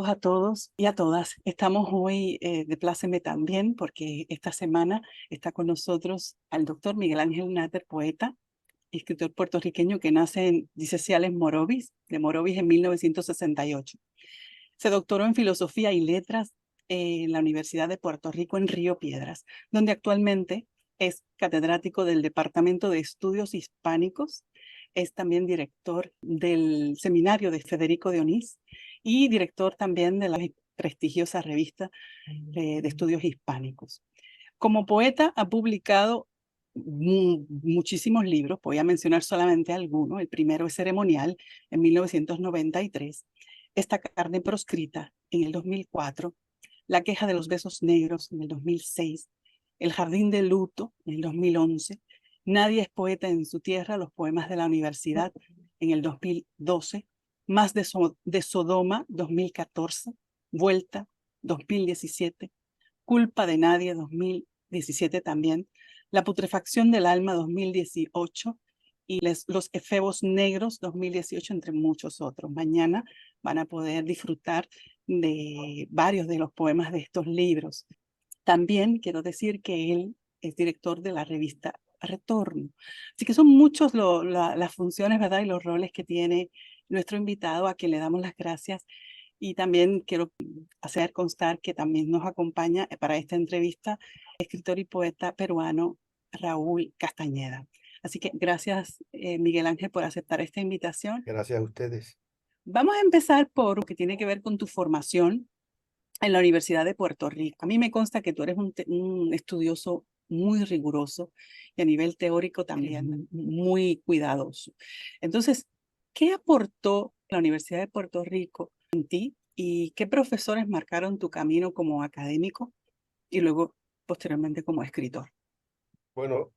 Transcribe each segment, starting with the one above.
Saludos a todos y a todas. Estamos hoy de pláceme también porque esta semana está con nosotros al doctor Miguel Ángel Náter, poeta y escritor puertorriqueño que nace en Dicesiales Morovis, de Morovis en 1968. Se doctoró en Filosofía y Letras en la Universidad de Puerto Rico en Río Piedras, donde actualmente es catedrático del Departamento de Estudios Hispánicos, es también director del Seminario de Federico de Onís y director también de la prestigiosa revista de Estudios Hispánicos. Como poeta ha publicado muchísimos libros, voy a mencionar solamente algunos. El primero es Ceremonial en 1993, Esta carne proscrita en el 2004, La queja de los besos negros en el 2006, El jardín de luto en el 2011, Nadie es poeta en su tierra, los poemas de la universidad en el 2012, Más de Sodoma 2014, Vuelta 2017, Culpa de nadie 2017 también, La putrefacción del alma 2018 y Los efebos negros 2018, entre muchos otros. Mañana van a poder disfrutar de varios de los poemas de estos libros. También quiero decir que él es director de la revista Retorno. Así que son muchos las funciones, ¿verdad? Y los roles que tiene nuestro invitado, a quien le damos las gracias. Y también quiero hacer constar que también nos acompaña para esta entrevista el escritor y poeta peruano Raúl Castañeda. Así que gracias, Miguel Ángel, por aceptar esta invitación. Gracias a ustedes. Vamos a empezar por lo que tiene que ver con tu formación en la Universidad de Puerto Rico. A mí me consta que tú eres un estudioso muy riguroso y a nivel teórico también muy cuidadoso. Entonces, ¿qué aportó la Universidad de Puerto Rico en ti y qué profesores marcaron tu camino como académico y luego posteriormente como escritor? Bueno,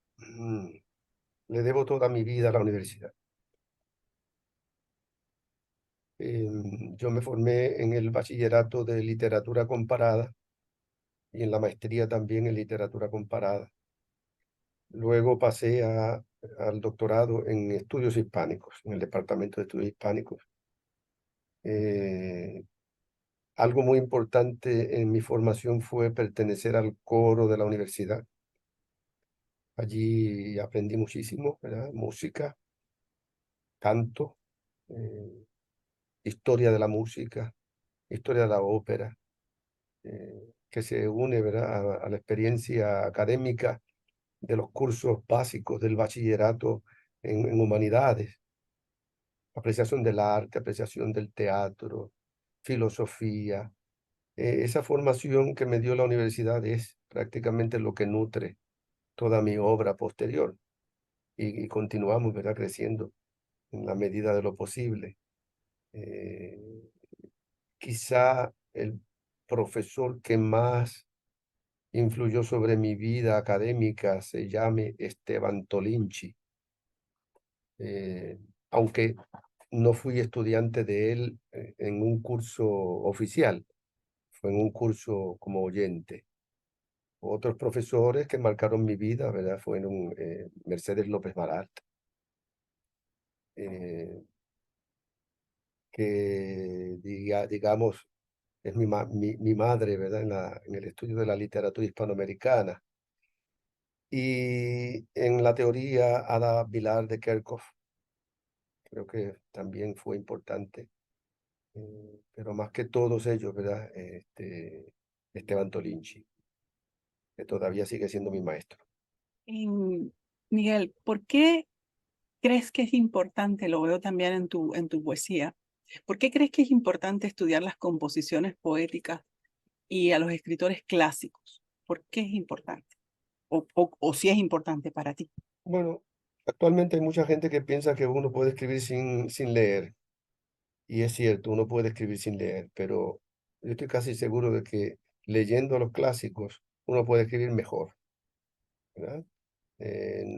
le debo toda mi vida a la universidad. Yo me formé en el bachillerato de literatura comparada y en la maestría también en literatura comparada. Luego pasé al doctorado en estudios hispánicos, en el departamento de estudios hispánicos. Algo muy importante en mi formación fue pertenecer al coro de la universidad. Allí aprendí muchísimo, ¿verdad? Música, canto, historia de la música, historia de la ópera, que se une, ¿verdad?, a la experiencia académica de los cursos básicos del bachillerato en humanidades, apreciación del arte, apreciación del teatro, filosofía. Esa formación que me dio la universidad es prácticamente lo que nutre toda mi obra posterior y continuamos, ¿verdad?, creciendo en la medida de lo posible. Quizá el profesor que más influyó sobre mi vida académica se llame Esteban Tolinchi, aunque no fui estudiante de él en un curso oficial, fue en un curso como oyente. Otros profesores que marcaron mi vida, ¿verdad?, fueron Mercedes López Barat, que digamos es mi madre, ¿verdad?, en el estudio de la literatura hispanoamericana. Y en la teoría, Ada Vilar de Kerckhoff, creo que también fue importante, pero más que todos ellos, ¿verdad?, Esteban Tolinchi, que todavía sigue siendo mi maestro. Miguel, ¿por qué crees que es importante? Lo veo también en tu poesía. ¿Por qué crees que es importante estudiar las composiciones poéticas y a los escritores clásicos? ¿Por qué es importante? O si es importante para ti. Bueno, actualmente hay mucha gente que piensa que uno puede escribir sin leer, y es cierto, uno puede escribir sin leer, pero yo estoy casi seguro de que leyendo los clásicos uno puede escribir mejor, ¿verdad?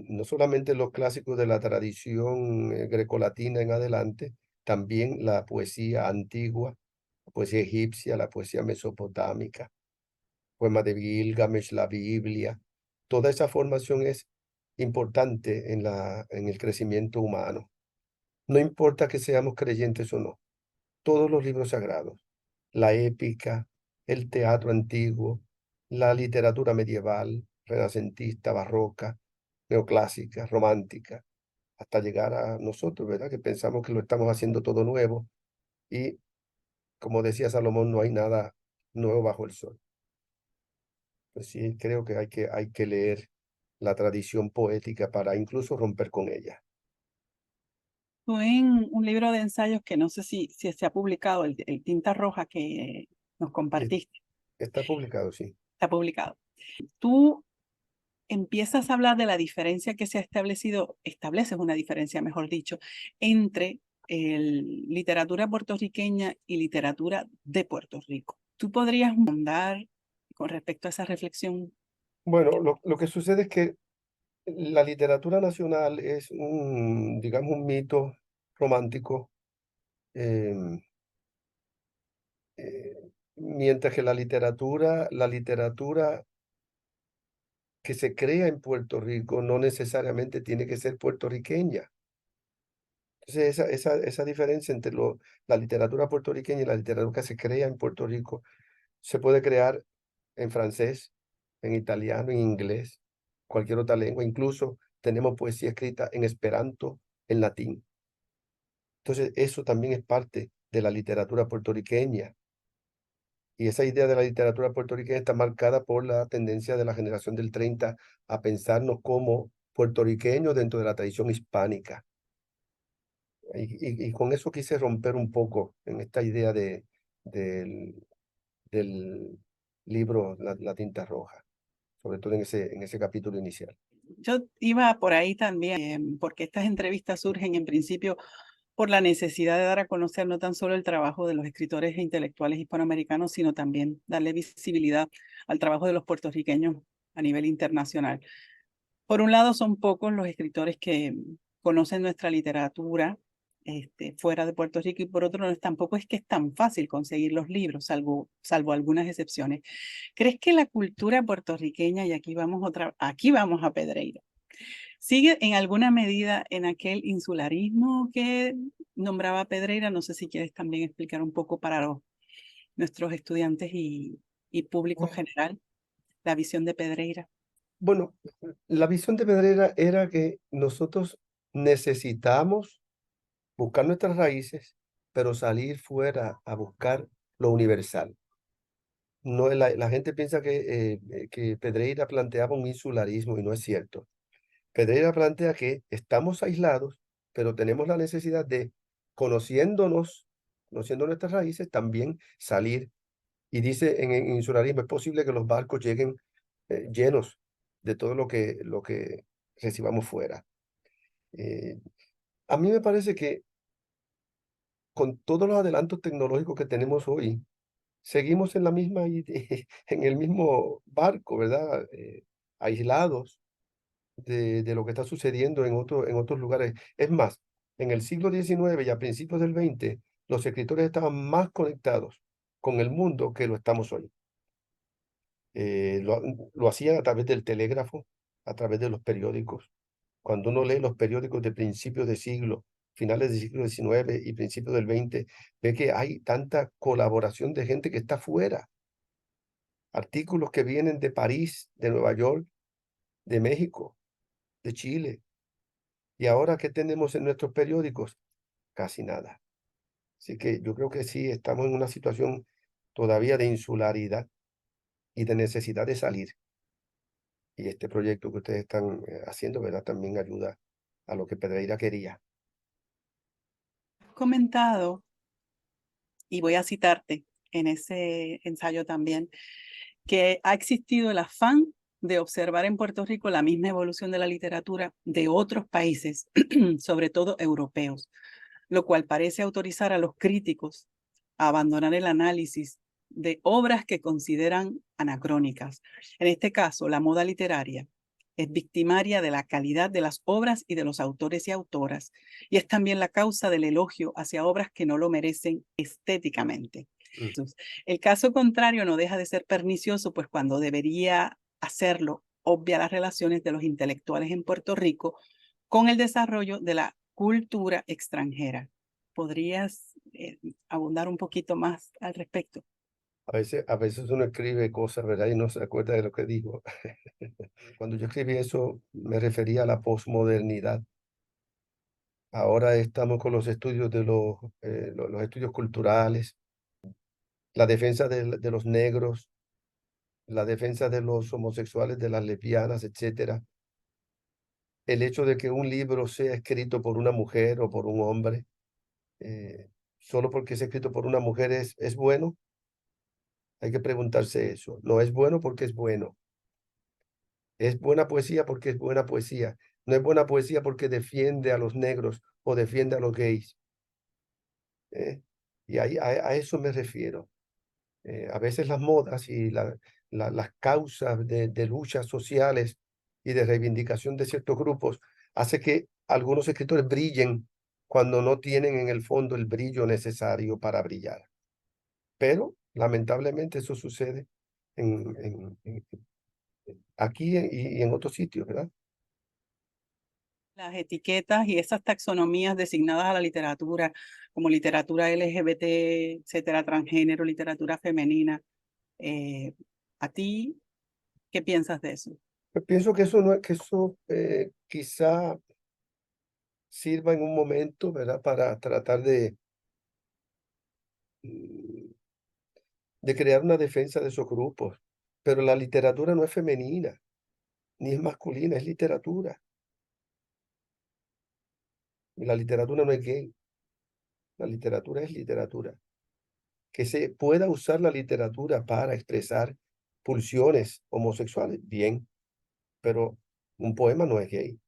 No solamente los clásicos de la tradición grecolatina en adelante, también la poesía antigua, la poesía egipcia, la poesía mesopotámica, poemas de Gilgamesh, la Biblia. Toda esa formación es importante en el crecimiento humano. No importa que seamos creyentes o no, todos los libros sagrados, la épica, el teatro antiguo, la literatura medieval, renacentista, barroca, neoclásica, romántica, hasta llegar a nosotros, ¿verdad? Que pensamos que lo estamos haciendo todo nuevo y, como decía Salomón, no hay nada nuevo bajo el sol. Pues sí, creo que hay que leer la tradición poética para incluso romper con ella. Tú en un libro de ensayos que no sé si se ha publicado, el Tinta Roja que nos Y compartiste, está publicado, sí. está publicado. Tú empiezas a hablar de la diferencia que se ha establecido, estableces una diferencia, mejor dicho, entre literatura puertorriqueña y literatura de Puerto Rico. ¿Tú podrías mandar con respecto a esa reflexión? Bueno, lo que sucede es que la literatura nacional es digamos, un mito romántico, em, mientras que la literatura que se crea en Puerto Rico no necesariamente tiene que ser puertorriqueña. Entonces, esa diferencia entre la literatura puertorriqueña y la literatura que se crea en Puerto Rico se puede crear en francés, en italiano, en inglés, cualquier otra lengua. Incluso tenemos poesía escrita en esperanto, en latín. Entonces, eso también es parte de la literatura puertorriqueña. Y esa idea de la literatura puertorriqueña está marcada por la tendencia de la generación del 30 a pensarnos como puertorriqueños dentro de la tradición hispánica. Y con eso quise romper un poco en esta idea del, del libro La Tinta Roja, sobre todo en ese capítulo inicial. Yo iba por ahí también, porque estas entrevistas surgen en principio por la necesidad de dar a conocer no tan solo el trabajo de los escritores e intelectuales hispanoamericanos, sino también darle visibilidad al trabajo de los puertorriqueños a nivel internacional. Por un lado, son pocos los escritores que conocen nuestra literatura fuera de Puerto Rico, y por otro lado, tampoco es que es tan fácil conseguir los libros, salvo algunas excepciones. ¿Crees que la cultura puertorriqueña, y aquí vamos a Pedreira, sigue en alguna medida en aquel insularismo que nombraba Pedreira? No sé si quieres también explicar un poco para nuestros estudiantes y público general la visión de Pedreira. Bueno, la visión de Pedrera era que nosotros necesitamos buscar nuestras raíces, pero salir fuera a buscar lo universal. No, la gente piensa que Pedreira planteaba un insularismo y no es cierto. Pedreira plantea que estamos aislados, pero tenemos la necesidad de, conociéndonos, conociendo nuestras raíces, también salir. Y dice en insularismo, es posible que los barcos lleguen llenos de todo lo que recibamos fuera. Eh, a mí me parece que con todos los adelantos tecnológicos que tenemos hoy, seguimos en la misma en el mismo barco, ¿verdad? Aislados de lo que está sucediendo en otros lugares. Es más, en el siglo XIX y a principios del XX, los escritores estaban más conectados con el mundo que lo estamos hoy. Lo hacían a través del telégrafo, a través de los periódicos. Cuando uno lee los periódicos de principios de siglo, finales del siglo XIX y principios del XX, ve que hay tanta colaboración de gente que está fuera. Artículos que vienen de París, de Nueva York, de México, de Chile. Y ahora, ¿qué tenemos en nuestros periódicos? Casi nada. Así que yo creo que sí, estamos en una situación todavía de insularidad y de necesidad de salir. Y este proyecto que ustedes están haciendo, ¿verdad? También ayuda a lo que Pedreira quería. Comentado, y voy a citarte en ese ensayo también, que ha existido el afán de observar en Puerto Rico la misma evolución de la literatura de otros países, sobre todo europeos, lo cual parece autorizar a los críticos a abandonar el análisis de obras que consideran anacrónicas. En este caso, la moda literaria es victimaria de la calidad de las obras y de los autores y autoras, y es también la causa del elogio hacia obras que no lo merecen estéticamente. Mm. El caso contrario no deja de ser pernicioso, pues cuando debería hacerlo, obvia las relaciones de los intelectuales en Puerto Rico con el desarrollo de la cultura extranjera. ¿Podrías abundar un poquito más al respecto? A veces uno escribe cosas, ¿verdad? Y no se acuerda de lo que dijo. Cuando yo escribí eso, me refería a la posmodernidad. Ahora estamos con los estudios de los estudios culturales, la defensa de los negros, la defensa de los homosexuales, de las lesbianas, etcétera. El hecho de que un libro sea escrito por una mujer o por un hombre, eh, solo porque es escrito por una mujer es bueno. Hay que preguntarse eso. No es bueno porque es bueno. Es buena poesía porque es buena poesía. No es buena poesía porque defiende a los negros o defiende a los gays. ¿Eh? Y ahí, a eso me refiero. A veces las modas y las causas de luchas sociales y de reivindicación de ciertos grupos hace que algunos escritores brillen cuando no tienen en el fondo el brillo necesario para brillar. Pero lamentablemente eso sucede aquí y en otros sitios, ¿verdad? Las etiquetas y esas taxonomías designadas a la literatura, como literatura LGBT, etcétera, transgénero, literatura femenina. Eh, ¿A ti qué piensas de eso? Yo pienso que eso no es, que eso quizá sirva en un momento, ¿verdad? Para tratar mm, de crear una defensa de esos grupos. Pero la literatura no es femenina, ni es masculina, es literatura. Y la literatura no es gay, la literatura es literatura. Que se pueda usar la literatura para expresar pulsiones homosexuales, bien, pero un poema no es gay,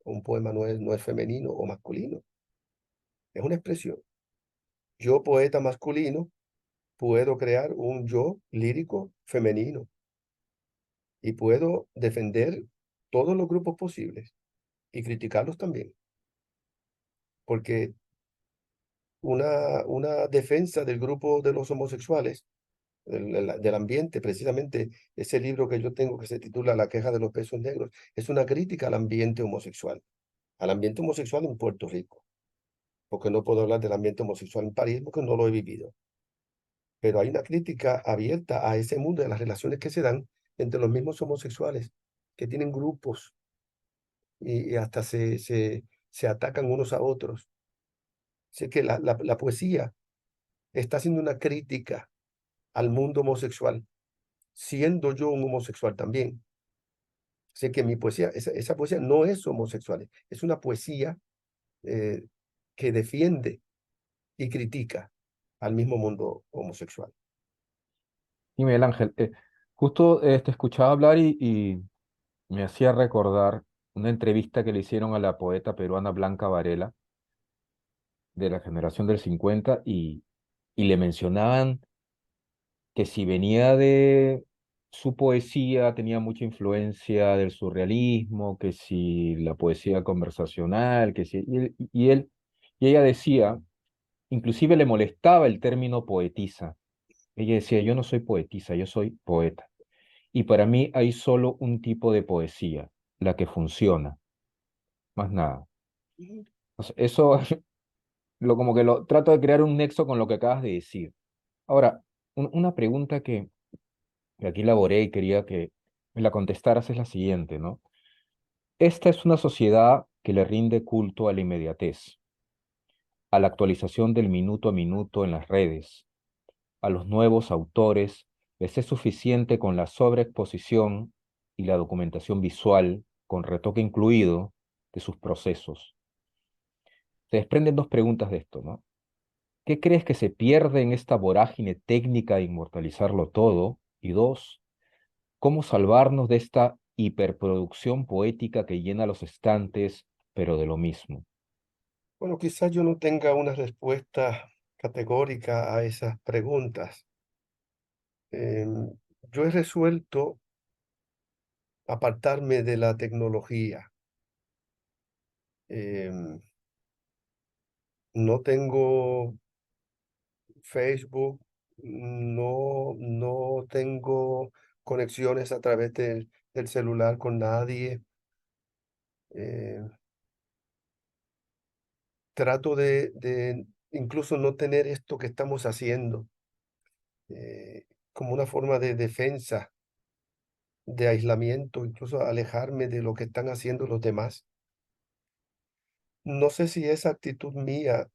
un poema no es femenino o masculino, es una expresión. Yo, poeta masculino, puedo crear un yo lírico femenino y puedo defender todos los grupos posibles y criticarlos también, porque una defensa del grupo de los homosexuales, del ambiente, precisamente ese libro que yo tengo que se titula La queja de los besos negros, es una crítica al ambiente homosexual en Puerto Rico, porque no puedo hablar del ambiente homosexual en París porque no lo he vivido, pero hay una crítica abierta a ese mundo de las relaciones que se dan entre los mismos homosexuales, que tienen grupos y hasta se atacan unos a otros. Así que la poesía está haciendo una crítica al mundo homosexual, siendo yo un homosexual también. Sé que mi poesía, esa poesía no es homosexual, es una poesía eh, que defiende y critica al mismo mundo homosexual. Y Miguel Ángel, justo te escuchaba hablar y me hacía recordar una entrevista que le hicieron a la poeta peruana Blanca Varela de la generación del 50 y le mencionaban que si venía de su poesía tenía mucha influencia del surrealismo, que si la poesía conversacional, que si y ella decía, inclusive le molestaba el término poetisa. Ella decía, yo no soy poetisa, yo soy poeta. Y para mí hay solo un tipo de poesía, la que funciona, más nada. Ujú. O sea, eso como que lo trato de crear un nexo con lo que acabas de decir. Ahora, una pregunta que aquí elaboré y quería que me la contestaras es la siguiente, ¿no? Esta es una sociedad que le rinde culto a la inmediatez, a la actualización del minuto a minuto en las redes. A los nuevos autores les es suficiente con la sobreexposición y la documentación visual, con retoque incluido, de sus procesos. Se desprenden dos preguntas de esto, ¿no? ¿Qué crees que se pierde en esta vorágine técnica de inmortalizarlo todo? Y dos, ¿cómo salvarnos de esta hiperproducción poética que llena los estantes, pero de lo mismo? Bueno, quizás yo no tenga una respuesta categórica a esas preguntas. Em, yo he resuelto apartarme de la tecnología. Em, no tengo Facebook, no tengo conexiones a través del celular con nadie. Eh, trato de incluso no tener esto que estamos haciendo como una forma de defensa, de aislamiento, incluso alejarme de lo que están haciendo los demás. No sé si esa actitud mía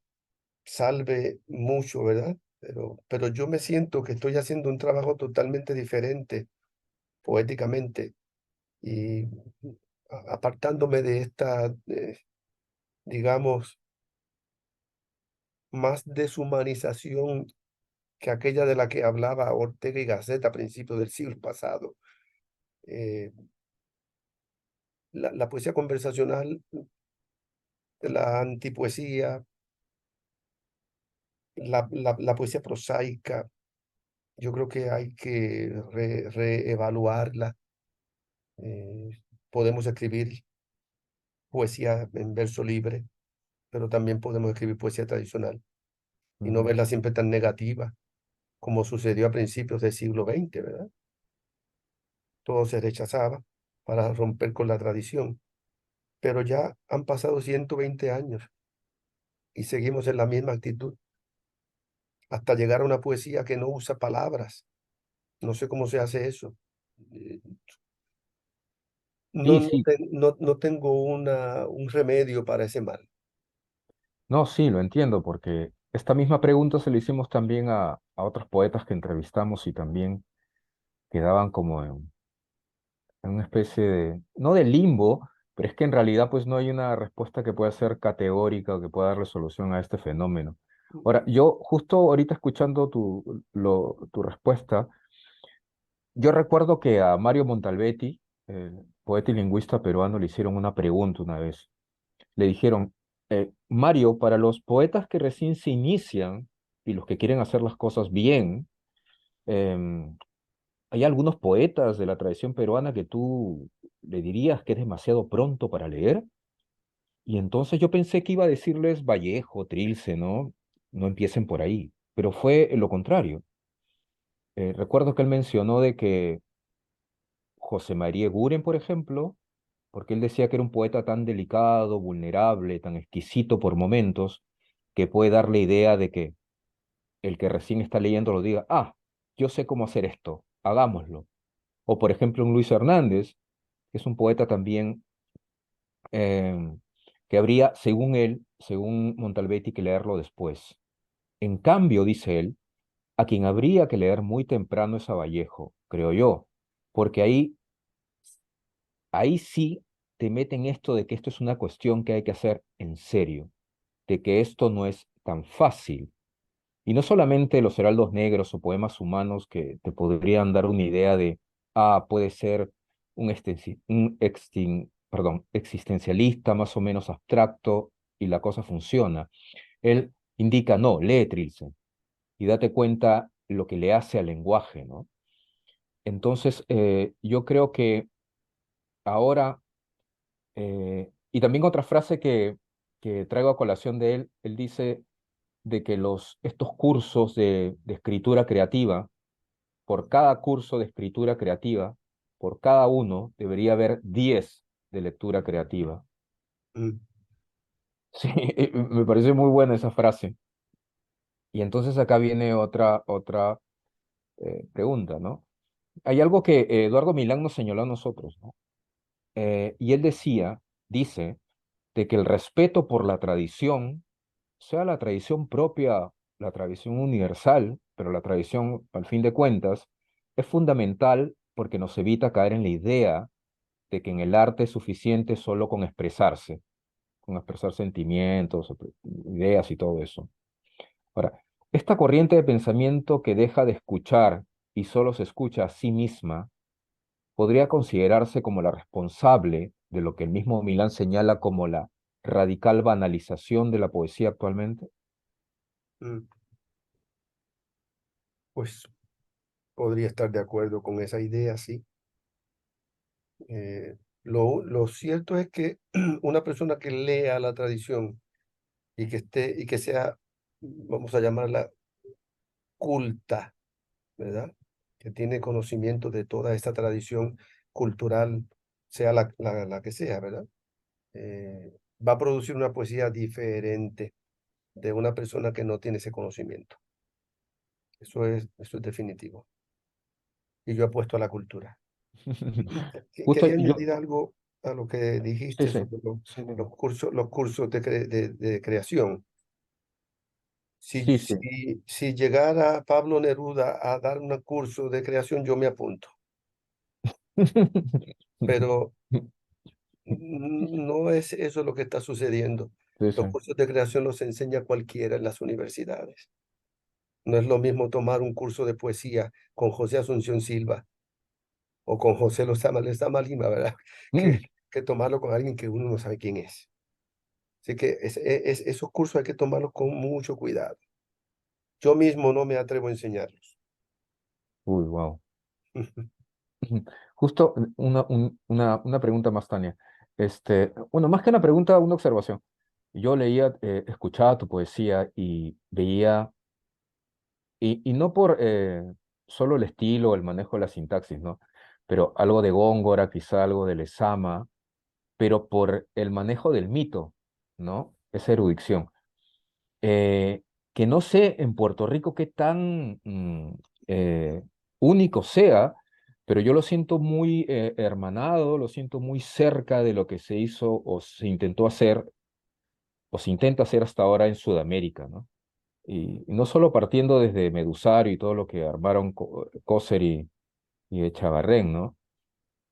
salve mucho, ¿verdad? Pero yo me siento que estoy haciendo un trabajo totalmente diferente poéticamente y apartándome de esta, digamos, más deshumanización que aquella de la que hablaba Ortega y Gasset a principios del siglo pasado. Eh, la poesía conversacional, la antipoesía, la poesía prosaica, yo creo que hay que reevaluarla. Eh, Podemos escribir poesía en verso libre, pero también podemos escribir poesía tradicional y no Ujú, verla siempre tan negativa como sucedió a principios del siglo XX, ¿verdad? Todo se rechazaba para romper con la tradición, pero ya han pasado 120 años y seguimos en la misma actitud hasta llegar a una poesía que no usa palabras. No sé cómo se hace eso. Eh, sí, sí, no tengo un remedio para ese mal. no, sí, lo entiendo, porque esta misma pregunta se le hicimos también a otros poetas que entrevistamos y también quedaban como en una especie de, no de limbo, pero es que en realidad pues no hay una respuesta que pueda ser categórica o que pueda darle solución a este fenómeno. Ahora, yo justo ahorita escuchando tu respuesta, yo recuerdo que a Mario Montalbetti, el poeta y lingüista peruano, le hicieron una pregunta una vez. Le dijeron, Mario, para los poetas que recién se inician y los que quieren hacer las cosas bien, em, hay algunos poetas de la tradición peruana que tú le dirías que es demasiado pronto para leer. Y entonces yo pensé que iba a decirles Vallejo, Trilce, ¿no? No empiecen por ahí. Pero fue lo contrario. Recuerdo que él mencionó de que José María Eguren, por ejemplo, porque él decía que era un poeta tan delicado, vulnerable, tan exquisito por momentos, que puede darle idea de que el que recién está leyendo lo diga, ah, yo sé cómo hacer esto, hagámoslo. O por ejemplo un Luis Hernández, que es un poeta también em, que habría, según él, según Montalbetti, que leerlo después. En cambio, dice él, a quien habría que leer muy temprano es a Vallejo, creo yo, porque ahí sí te meten esto de que esto es una cuestión que hay que hacer en serio, de que esto no es tan fácil. Y no solamente los heraldos negros o poemas humanos que te podrían dar una idea de, ah, puede ser un existencialista más o menos abstracto y la cosa funciona. Él indica, no, lee Trilce y date cuenta lo que le hace al lenguaje, ¿no? Entonces, yo creo que ahora, y también otra frase que traigo a colación de él, él dice de que estos cursos de escritura creativa, por cada curso de escritura creativa, por cada uno debería haber 10 de lectura creativa. Mm, Sí, me parece muy buena esa frase. Y entonces acá viene otra pregunta, ¿no? Hay algo que Eduardo Milán nos señaló a nosotros, ¿no? Y él dice, de que el respeto por la tradición, sea la tradición propia, la tradición universal, pero la tradición, al fin de cuentas, es fundamental porque nos evita caer en la idea de que en el arte es suficiente solo con expresar sentimientos, ideas y todo eso. Ahora, esta corriente de pensamiento que deja de escuchar y solo se escucha a sí misma, podría considerarse como la responsable de lo que el mismo Milán señala como la radical banalización de la poesía actualmente. mm. Pues podría estar de acuerdo con esa idea, sí. Lo cierto es que una persona que lea la tradición y que sea, vamos a llamarla culta, ¿verdad? Que tiene conocimiento de toda esta tradición cultural, sea la que sea, ¿verdad? va a producir una poesía diferente de una persona que no tiene ese conocimiento. Eso es definitivo. Y yo apuesto a la cultura. Justo Quería yo, añadir algo a lo que sí, dijiste sí, sobre sí, los dime. los cursos de creación. Sí, sí. Si llegara Pablo Neruda a dar un curso de creación, yo me apunto. Pero no es eso lo que está sucediendo. Sí, Los sí. cursos de creación los enseña cualquiera en las universidades. No es lo mismo tomar un curso de poesía con José Asunción Silva o con José Lezama Lima, ¿verdad? Que, Mm. que tomarlo con alguien que uno no sabe quién es. Así que esos cursos hay que tomarlos con mucho cuidado. Yo mismo no me atrevo a enseñarlos. Uy, wow. Justo una pregunta más, Tania. Bueno, más que una pregunta, una observación. Yo leía, escuchaba tu poesía y veía, y no por solo el estilo o el manejo de la sintaxis, ¿no? Pero algo de Góngora, quizá algo de Lezama, pero por el manejo del mito, ¿no? Esa erudición. Eh, que no sé en Puerto Rico qué tan eh, único sea, pero yo lo siento muy hermanado, lo siento muy cerca de lo que se hizo o se intentó hacer o se intenta hacer hasta ahora en Sudamérica, ¿no? Y no solo partiendo desde Medusario y todo lo que armaron Coser y Echavarren, ¿no?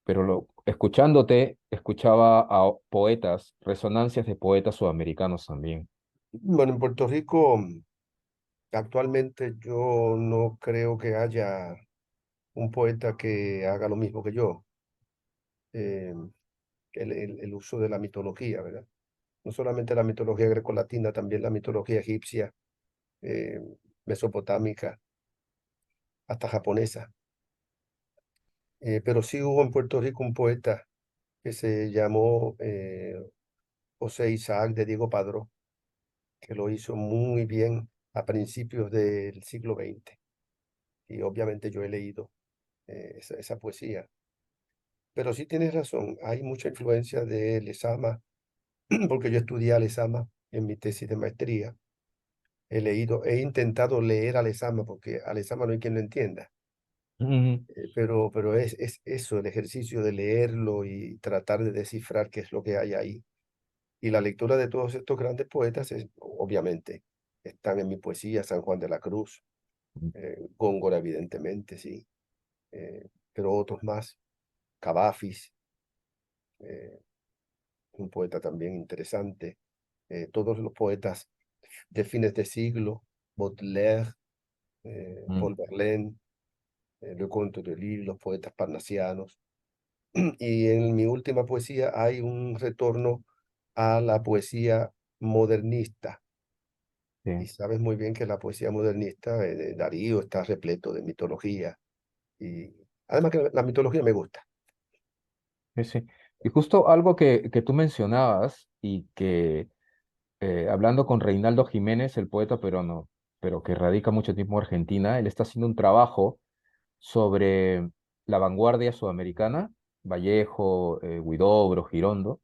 Pero escuchándote, escuchaba a poetas, resonancias de poetas sudamericanos también. Bueno, en Puerto Rico actualmente yo no creo que haya un poeta que haga lo mismo que yo. eh, el uso de la mitología, ¿verdad? No solamente la mitología grecolatina, también la mitología egipcia, eh, mesopotámica, hasta japonesa. Pero sí hubo en Puerto Rico un poeta que se llamó José Isaac de Diego Padrón, que lo hizo muy bien a principios del siglo XX. Y obviamente yo he leído esa poesía. Pero sí tienes razón, hay mucha influencia de Lezama, porque yo estudié a Lezama en mi tesis de maestría. He intentado leer a Lezama, porque a Lezama no hay quien lo entienda. Ujú. Pero es eso, el ejercicio de leerlo y tratar de descifrar qué es lo que hay ahí. Y la lectura de todos estos grandes poetas, obviamente, están en mi poesía, San Juan de la Cruz, Góngora, evidentemente, sí, pero otros más, Cavafis, eh, un poeta también interesante, todos los poetas de fines de siglo, Baudelaire, Mm. Paul Verlaine, Le Conte de Lille, los poetas parnasianos. Y en mi última poesía hay un retorno a la poesía modernista. Sí. Y sabes muy bien que la poesía modernista de Darío está repleto de mitología. Y además que la mitología me gusta. Sí, sí. Y justo algo que tú mencionabas y que hablando con Reinaldo Jiménez, el poeta peruano, pero que radica mucho tiempo en Argentina, él está haciendo un trabajo sobre la vanguardia sudamericana, Vallejo, Huidobro, Girondo,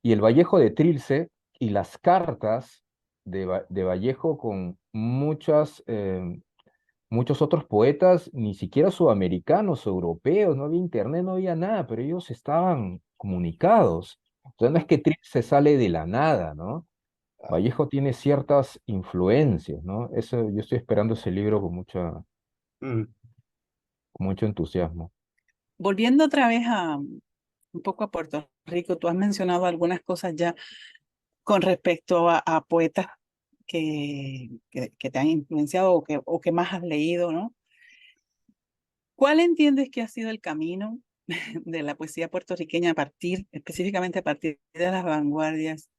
y el Vallejo de Trilce y las cartas de Vallejo con muchos otros poetas, ni siquiera sudamericanos o europeos, no había internet, no había nada, pero ellos estaban comunicados. O sea, no es que Tripp se sale de la nada, ¿no? Ah, Vallejo tiene ciertas influencias, ¿no? Eso, yo estoy esperando ese libro mm, con mucho entusiasmo. Volviendo otra vez un poco a Puerto Rico, tú has mencionado algunas cosas ya con respecto a poetas que te han influenciado o que más has leído, ¿no? ¿Cuál entiendes que ha sido el camino de la poesía puertorriqueña específicamente a partir de las vanguardias?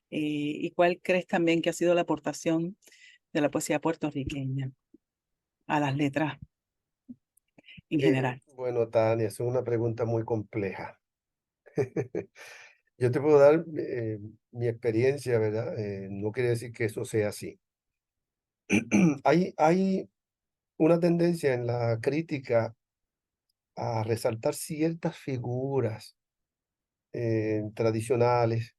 ¿Y cuál crees también que ha sido la aportación de la poesía puertorriqueña a las letras en general? bueno, Tania, es una pregunta muy compleja. Yo te puedo dar mi experiencia, ¿verdad? No quiere decir que eso sea así. Hay una tendencia en la crítica a resaltar ciertas figuras tradicionales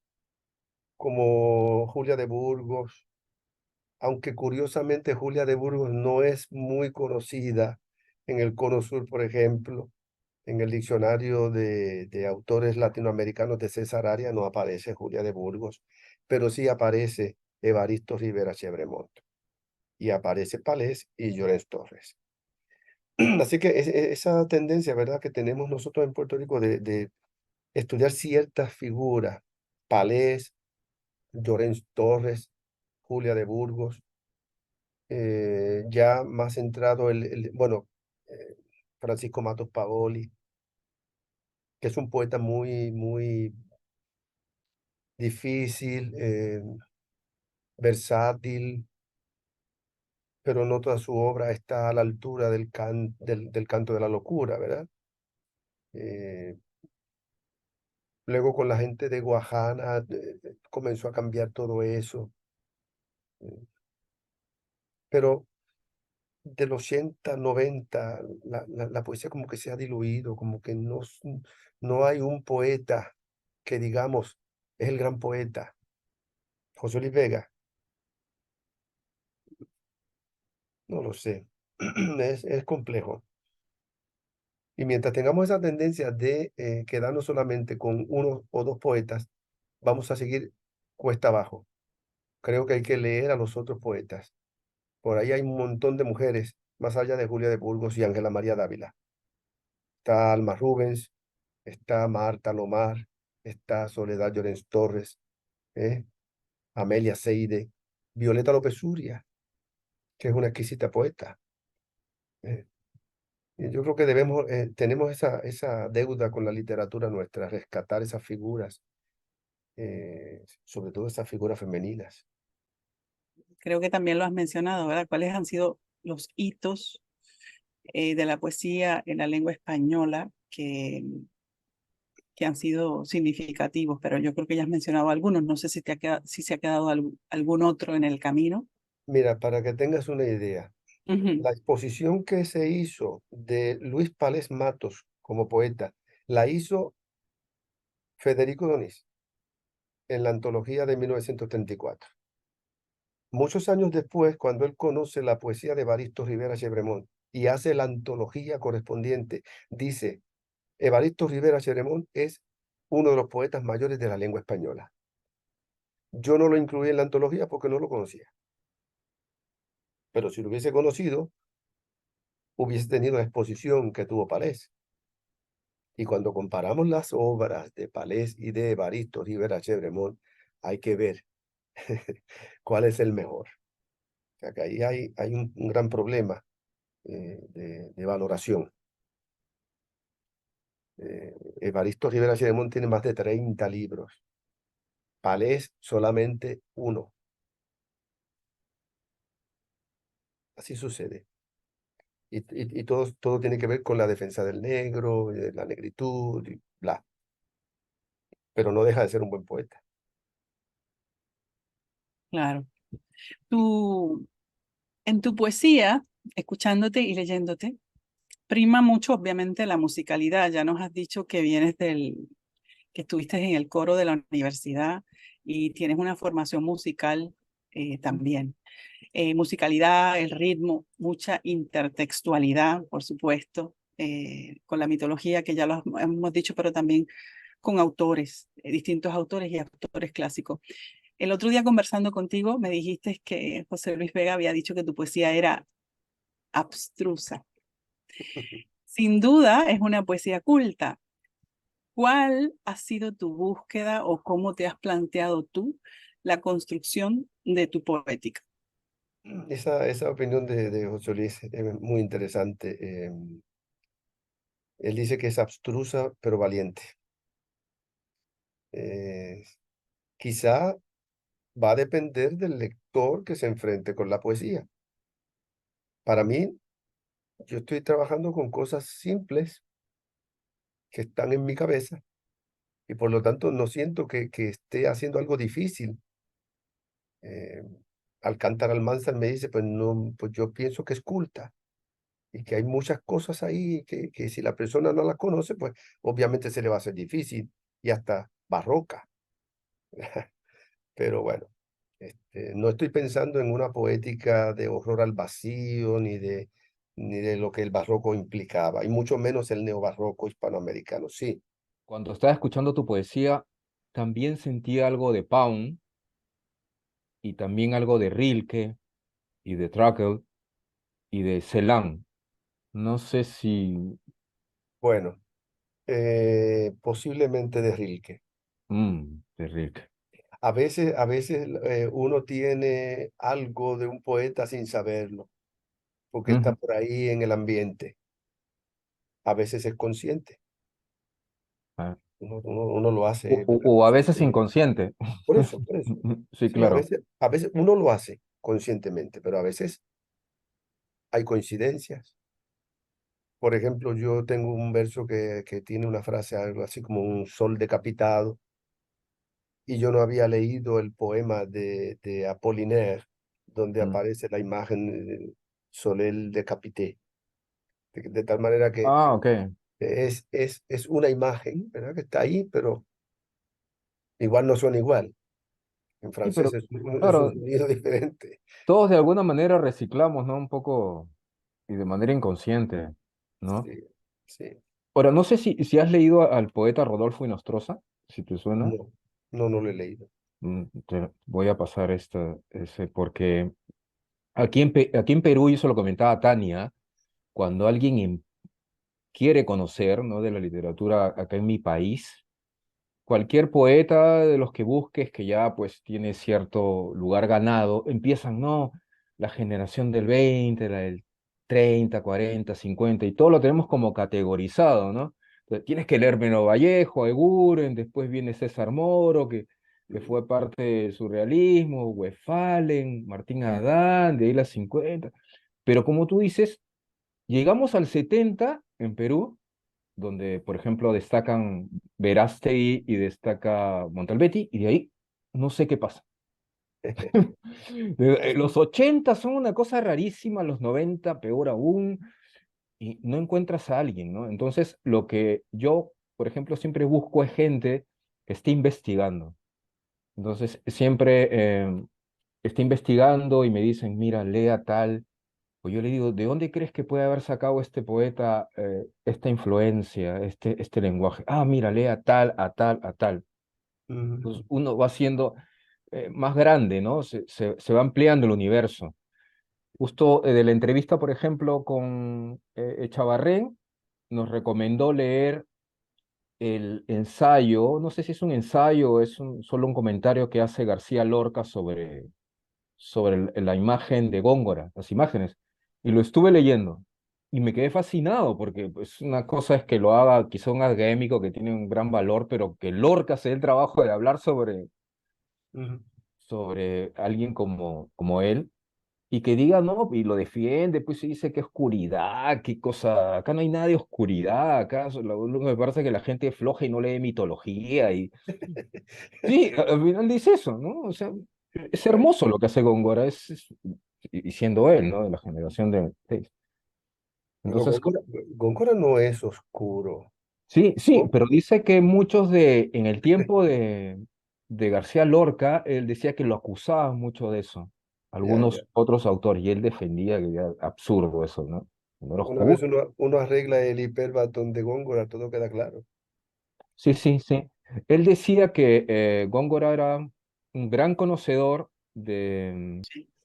como Julia de Burgos, aunque curiosamente Julia de Burgos no es muy conocida en el Cono Sur, por ejemplo. En el diccionario de autores latinoamericanos de César Arias no aparece Julia de Burgos, pero sí aparece Evaristo Rivera Chebremont y aparece Palés y Llorens Torres. Así que esa tendencia, ¿verdad?, que tenemos nosotros en Puerto Rico de estudiar ciertas figuras, Palés, Llorens Torres, Julia de Burgos, ya más centrado bueno, Francisco Matos Paoli, que es un poeta muy difícil, versátil, pero no toda su obra está a la altura del canto de la locura, ¿verdad? Eh, Luego con la gente de Guajana comenzó a cambiar todo eso, eh, pero del 80, 90, la poesía como que se ha diluido, como que no hay un poeta que digamos es el gran poeta. José Luis Vega, no lo sé, es complejo. Y mientras tengamos esa tendencia de quedarnos solamente con uno o dos poetas, vamos a seguir cuesta abajo. Creo que hay que leer a los otros poetas. Por ahí hay un montón de mujeres, más allá de Julia de Burgos y Ángela María Dávila. Está Alma Rubens, está Marta Lomar, está Soledad Llorens Torres, ¿eh? Amelia Seide, Violeta López Uria, que es una exquisita poeta. ¿Eh? Y yo creo que tenemos esa deuda con la literatura nuestra, rescatar esas figuras, sobre todo esas figuras femeninas. Creo que también lo has mencionado, ¿verdad? ¿Cuáles han sido los hitos de la poesía en la lengua española que han sido significativos? Pero yo creo que ya has mencionado algunos. No sé si se ha quedado algún otro en el camino. Mira, para que tengas una idea, Ujú. la exposición que se hizo de Luis Pález Matos como poeta, la hizo Federico Donís en la antología de 1934. Muchos años después, cuando él conoce la poesía de Evaristo Rivera Chebremont y hace la antología correspondiente, dice, Evaristo Rivera Chebremont es uno de los poetas mayores de la lengua española. Yo no lo incluí en la antología porque no lo conocía, pero si lo hubiese conocido, hubiese tenido la exposición que tuvo Palés. Y cuando comparamos las obras de Palés y de Evaristo Rivera Chebremont, hay que ver cuál es el mejor. O sea, que ahí hay un gran problema de valoración. Evaristo Rivera Chebremont tiene más de 30 libros. Palés solamente uno. Así sucede. Y todo tiene que ver con la defensa del negro, de la negritud, y bla. Pero no deja de ser un buen poeta. Claro. Tú, en tu poesía, escuchándote y leyéndote, prima mucho, obviamente, la musicalidad. Ya nos has dicho que que estuviste en el coro de la universidad y tienes una formación musical también. Musicalidad, el ritmo, mucha intertextualidad, por supuesto, con la mitología que ya lo hemos dicho, pero también con autores, distintos autores y autores clásicos. El otro día conversando contigo me dijiste que José Luis Vega había dicho que tu poesía era abstrusa. Sin duda es una poesía culta. ¿Cuál ha sido tu búsqueda o cómo te has planteado tú la construcción de tu poética? Esa opinión de José Luis es muy interesante. Él dice que es abstrusa pero valiente. Eh, Quizá va a depender del lector que se enfrente con la poesía. Para mí, yo estoy trabajando con cosas simples que están en mi cabeza y por lo tanto no siento que esté haciendo algo difícil. Eh, Alcántara Almanzar me dice, pues no, pues yo pienso que es culta y que hay muchas cosas ahí que si la persona no las conoce, pues obviamente se le va a hacer difícil y hasta barroca. pero bueno, no estoy pensando en una poética de horror al vacío, ni de lo que el barroco implicaba, y mucho menos el neobarroco hispanoamericano. Sí, Cuando estaba escuchando tu poesía, también sentí algo de Pound y también algo de Rilke y de Trakl y de Celan. No sé si... bueno, posiblemente de Rilke. De Rilke. A veces uno tiene algo de un poeta sin saberlo, porque está Ujú. por ahí en el ambiente. A veces es consciente, Ah. uno lo O, hace o a veces conscientemente. inconsciente. Por eso, por eso. Sí, Sí, claro. a veces uno lo hace conscientemente, pero a veces hay coincidencias. Por ejemplo, yo tengo un verso que tiene una frase algo así como un sol decapitado, y yo no había leído el poema de Apollinaire, donde Mm. aparece la imagen de Soleil decapité, de tal manera que Ah, ok. es una imagen, ¿verdad? Que está ahí, pero igual no suena igual. En Sí, francés pero es un claro, sonido diferente. todos de alguna manera reciclamos, ¿no? Un poco y de manera inconsciente, ¿no? Sí, sí. Ahora, no sé si has leído al poeta Rodolfo Inostroza, si te suena. No, no lo he leído. Te voy a pasar ese, porque aquí en Perú, y eso lo comentaba Tania, cuando alguien quiere conocer, ¿no? De la literatura acá en mi país, cualquier poeta de los que busques que ya pues tiene cierto lugar ganado, empiezan, no, la generación del 20, la del 30, 40, 50, y todo lo tenemos como categorizado, ¿no? Entonces, tienes que leer Meno Vallejo, Eguren, después viene César Moro, que Mm, fue parte del surrealismo, Westphalen, Martín Adán, de ahí las 50. Pero como tú dices, llegamos al 70 en Perú, donde, por ejemplo, destacan Verástegui y destaca Montalbetti, y de ahí no sé qué pasa. Los 80 son una cosa rarísima, los 90 peor aún, y no encuentras a alguien, ¿no? Entonces, lo que yo, por ejemplo, siempre busco es gente que esté investigando. Entonces, siempre está investigando y me dicen, mira, lea tal. Pues yo le digo, ¿de dónde crees que puede haber sacado este poeta esta influencia, este lenguaje? Ah, mira, lea tal, a tal, a tal. Pues mm, uno va siendo más grande, ¿no? Se va ampliando el universo. Justo de la entrevista, por ejemplo, con Echavarren, nos recomendó leer el ensayo, no sé si es un ensayo o es solo un comentario que hace García Lorca sobre la imagen de Góngora, las imágenes. Y lo estuve leyendo y me quedé fascinado porque pues, una cosa es que lo haga quizá un académico que tiene un gran valor, pero que Lorca se dé el trabajo de hablar mm. sobre alguien como él y que diga, no, y lo defiende, pues y dice que oscuridad, qué cosa, acá no hay nada de oscuridad, acá lo que me parece es que la gente es floja y no lee mitología y sí, al final dice eso, ¿no? O sea, es Bueno, hermoso lo que hace Góngora, y siendo él, ¿no? De la generación de... Sí. bueno, Entonces, Góngora no es oscuro. sí, sí, Oh, pero dice que muchos en el tiempo de García Lorca, él decía que lo acusaban mucho de eso, ya, ya. algunos otros autores, y él defendía que era absurdo eso, ¿no? No era Una vez oscuro. uno arregla el hiperbatón de Góngora, todo queda claro. Sí, sí, sí. Él decía que Góngora era un gran conocedor Sí.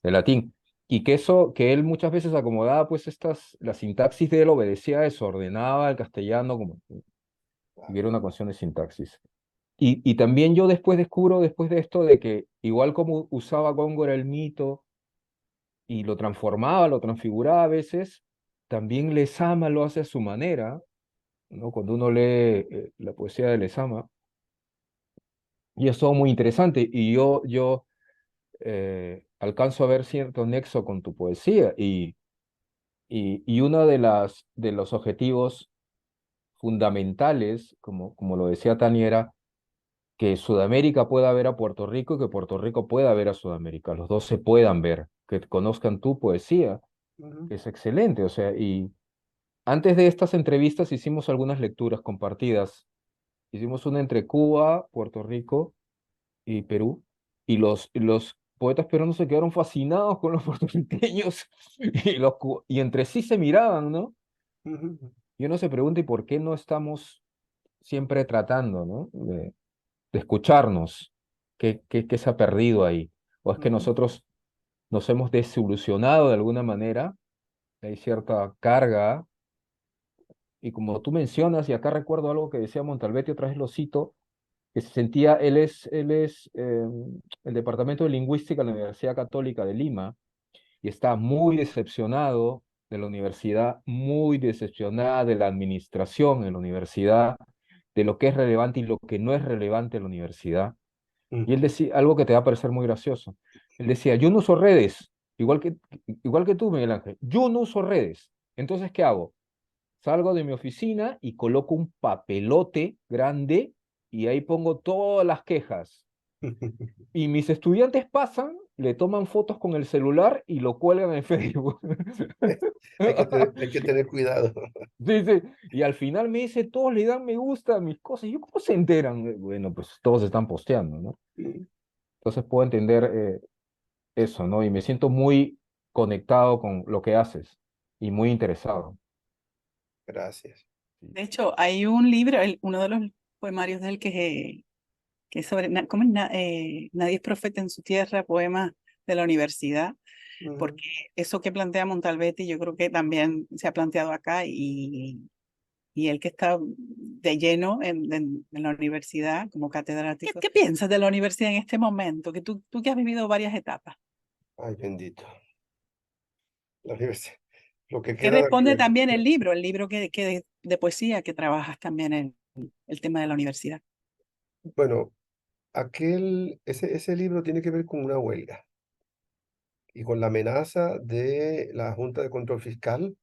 de latín y que eso, que él muchas veces acomodaba pues la sintaxis de él obedecía a eso, ordenaba el castellano como y Claro. era una cuestión de sintaxis. Y también yo después descubro, después de esto, de que igual como usaba Góngora el mito y lo transformaba, lo transfiguraba a veces, también Lezama lo hace a su manera, ¿no? Cuando uno lee la poesía de Lezama. Y es todo muy interesante y yo alcanzo a ver cierto nexo con tu poesía y uno de los objetivos fundamentales, como lo decía Tania, era que Sudamérica pueda ver a Puerto Rico y que Puerto Rico pueda ver a Sudamérica, los dos se puedan ver, que conozcan tu poesía, Ujú, que es excelente, o sea, y antes de estas entrevistas hicimos algunas lecturas compartidas, hicimos una entre Cuba, Puerto Rico y Perú. y los poetas peruanos se quedaron fascinados con los puertorriqueños y entre sí se miraban, ¿no? Ujú, Y uno se pregunta, ¿y por qué no estamos siempre tratando, ¿no? De escucharnos? ¿Qué se ha perdido ahí? ¿O es que ujú, nosotros nos hemos desilusionado de alguna manera? Hay cierta carga, y como tú mencionas, y acá recuerdo algo que decía Montalbetti, otra vez lo cito, que se sentía, él es el Departamento de Lingüística de la Universidad Católica de Lima, y está muy decepcionado de la universidad, muy decepcionada de la administración en la universidad, de lo que es relevante y lo que no es relevante en la universidad. Y él ujú. decía algo que te va a parecer muy gracioso. Él decía, yo no uso redes, igual que tú, Miguel Ángel, yo no uso redes. Entonces, ¿qué hago? Salgo de mi oficina y coloco un papelote grande y ahí pongo todas las quejas. Y mis estudiantes pasan, le toman fotos con el celular y lo cuelgan en Facebook. Hay que tener cuidado. Sí, sí. Y al final me dice, todos le dan me gusta a mis cosas. ¿Y yo cómo se enteran? Bueno, pues todos están posteando, ¿no? Entonces puedo entender eso, ¿no? Y me siento muy conectado con lo que haces y muy interesado. Gracias. Sí. De hecho, hay un libro, uno de los poemarios de él que es sobre, ¿cómo es? Nadie es profeta en su tierra, poemas de la universidad, Ujú. porque eso que plantea Montalbetti yo creo que también se ha planteado acá y él que está de lleno en la universidad como catedrático. ¿Qué piensas de la universidad en este momento? Que tú que has vivido varias etapas. Ay, bendito. La universidad. Lo que ¿Qué queda de la responde también universidad. el libro que de poesía que trabajas también en el tema de la universidad? Bueno, ese libro tiene que ver con una huelga y con la amenaza de la Junta de Control Fiscal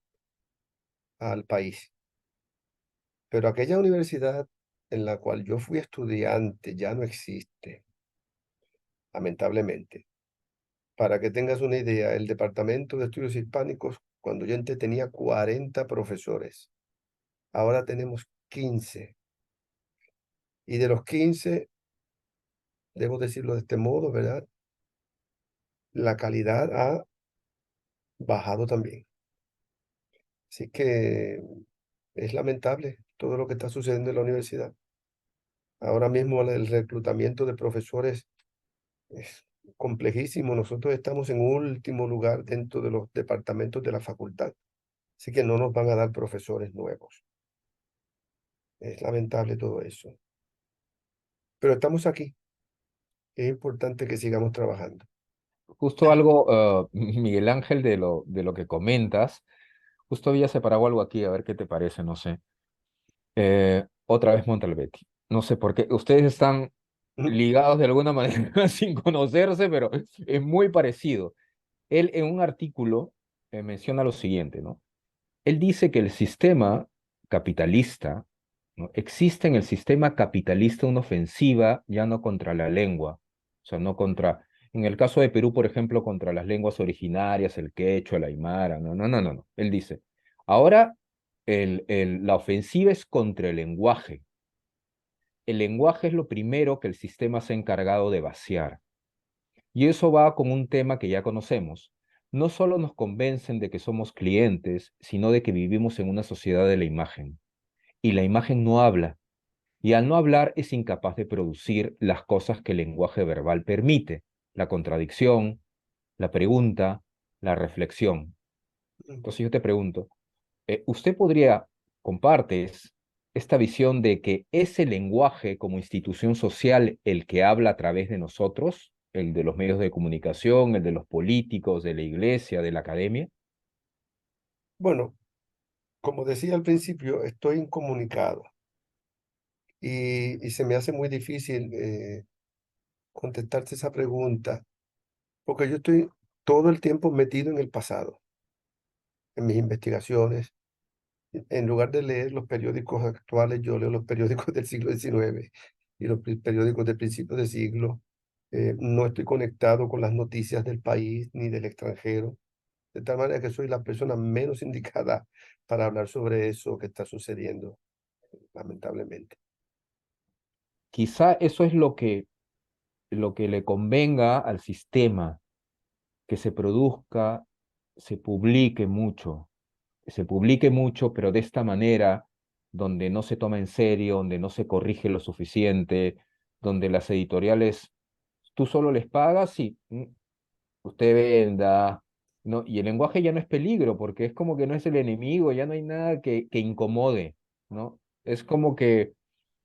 al país. Pero aquella universidad en la cual yo fui estudiante ya no existe, lamentablemente. Para que tengas una idea, el Departamento de Estudios Hispánicos, cuando yo entré, tenía 40 profesores. Ahora tenemos 15. Y de los 15, debo decirlo de este modo, ¿verdad? La calidad ha bajado también. Así que es lamentable todo lo que está sucediendo en la universidad. Ahora mismo el reclutamiento de profesores es complejísimo. Nosotros estamos en último lugar dentro de los departamentos de la facultad. Así que no nos van a dar profesores nuevos. Es lamentable todo eso. Pero estamos aquí. Es importante que sigamos trabajando. Justo algo, Miguel Ángel, de lo que comentas, justo había separado algo aquí, a ver qué te parece, no sé. Otra vez Montalbetti. No sé por qué. Ustedes están ligados de alguna manera sin conocerse, pero es muy parecido. Él en un artículo menciona lo siguiente, ¿no? Él dice que el sistema capitalista, ¿no? Existe en el sistema capitalista una ofensiva ya no contra la lengua, o sea, no contra, en el caso de Perú, por ejemplo, contra las lenguas originarias, el quechua, el aymara, no, no, no, no, no. Él dice, ahora la ofensiva es contra el lenguaje. El lenguaje es lo primero que el sistema se ha encargado de vaciar. Y eso va con un tema que ya conocemos. No solo nos convencen de que somos clientes, sino de que vivimos en una sociedad de la imagen. Y la imagen no habla. Y al no hablar es incapaz de producir las cosas que el lenguaje verbal permite. La contradicción, la pregunta, la reflexión. Entonces yo te pregunto, ¿usted compartes esta visión de que es el lenguaje como institución social el que habla a través de nosotros, el de los medios de comunicación, el de los políticos, de la iglesia, de la academia? Bueno, como decía al principio, estoy incomunicado y se me hace muy difícil contestarte esa pregunta porque yo estoy todo el tiempo metido en el pasado, en mis investigaciones. En lugar de leer los periódicos actuales, yo leo los periódicos del siglo XIX y los periódicos del principio de siglo. No estoy conectado con las noticias del país ni del extranjero, de tal manera que soy la persona menos indicada para hablar sobre eso que está sucediendo, lamentablemente. Quizá eso es lo que lo que le convenga al sistema, que se publique mucho, pero de esta manera, donde no se toma en serio, donde no se corrige lo suficiente, donde las editoriales, tú solo les pagas y usted venda, ¿no? Y el lenguaje ya no es peligro, porque es como que no es el enemigo, ya no hay nada que incomode, ¿no? Es como que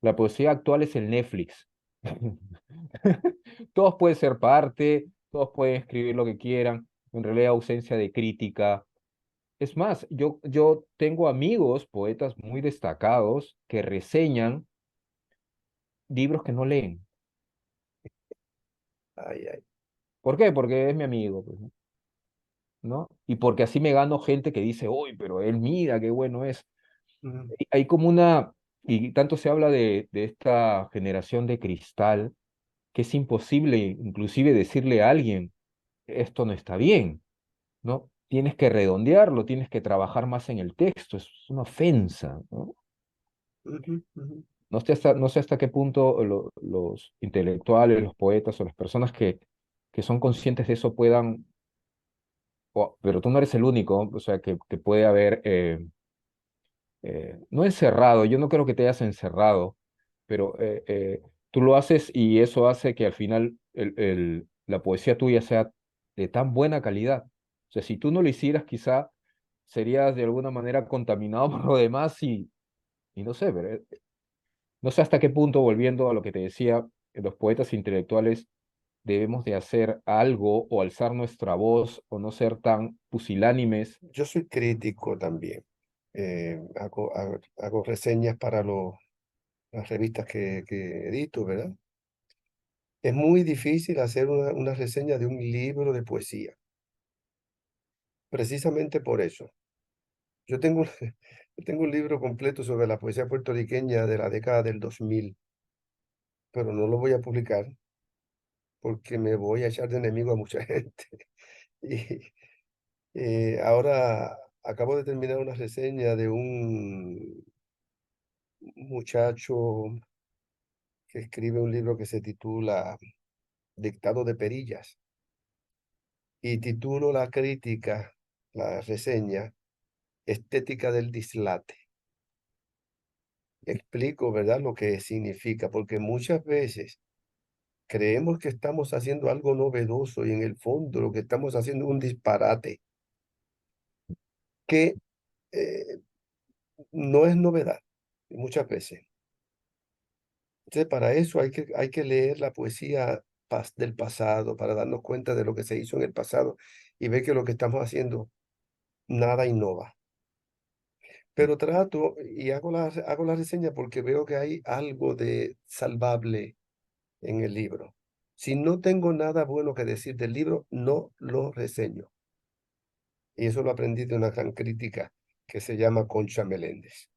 la poesía actual es el Netflix. Todos pueden ser parte, todos pueden escribir lo que quieran, en realidad ausencia de crítica. Es más, yo tengo amigos, poetas muy destacados, que reseñan libros que no leen. Ay, ay. ¿Por qué? Porque es mi amigo, pues, ¿no? Y porque así me gano gente que dice, uy, pero él mira qué bueno es. Ujú, Hay como una, y tanto se habla de esta generación de cristal, que es imposible inclusive decirle a alguien, esto no está bien, ¿no? Tienes que redondearlo, tienes que trabajar más en el texto, es una ofensa, ¿no? ujú, ujú. No sé hasta qué punto los intelectuales, los poetas o las personas que son conscientes de eso puedan, pero tú no eres el único, o sea, que puede haber, no encerrado, yo no creo que te hayas encerrado, pero tú lo haces y eso hace que al final la poesía tuya sea de tan buena calidad. O sea, si tú no lo hicieras, quizá serías de alguna manera contaminado por lo demás y no sé, pero no sé hasta qué punto, volviendo a lo que te decía, los poetas intelectuales debemos de hacer algo o alzar nuestra voz o no ser tan pusilánimes. Yo soy crítico también. Hago reseñas para las revistas que edito, ¿verdad? Es muy difícil hacer una reseña de un libro de poesía, precisamente por eso. Yo tengo, yo tengo un libro completo sobre la poesía puertorriqueña de la década del 2000, pero no lo voy a publicar porque me voy a echar de enemigo a mucha gente. Y ahora acabo de terminar una reseña de un muchacho que escribe un libro que se titula Dictado de Perillas y titulo la crítica, la reseña, Estética del dislate. Explico, ¿verdad?, lo que significa, porque muchas veces creemos que estamos haciendo algo novedoso y en el fondo lo que estamos haciendo es un disparate que eh, no es novedad muchas veces. Entonces, para eso hay que leer la poesía del pasado, para darnos cuenta de lo que se hizo en el pasado y ver que lo que estamos haciendo nada innova. Pero trato y hago la reseña porque veo que hay algo de salvable en el libro. Si no tengo nada bueno que decir del libro, no lo reseño. Y eso lo aprendí de una gran crítica que se llama Concha Meléndez.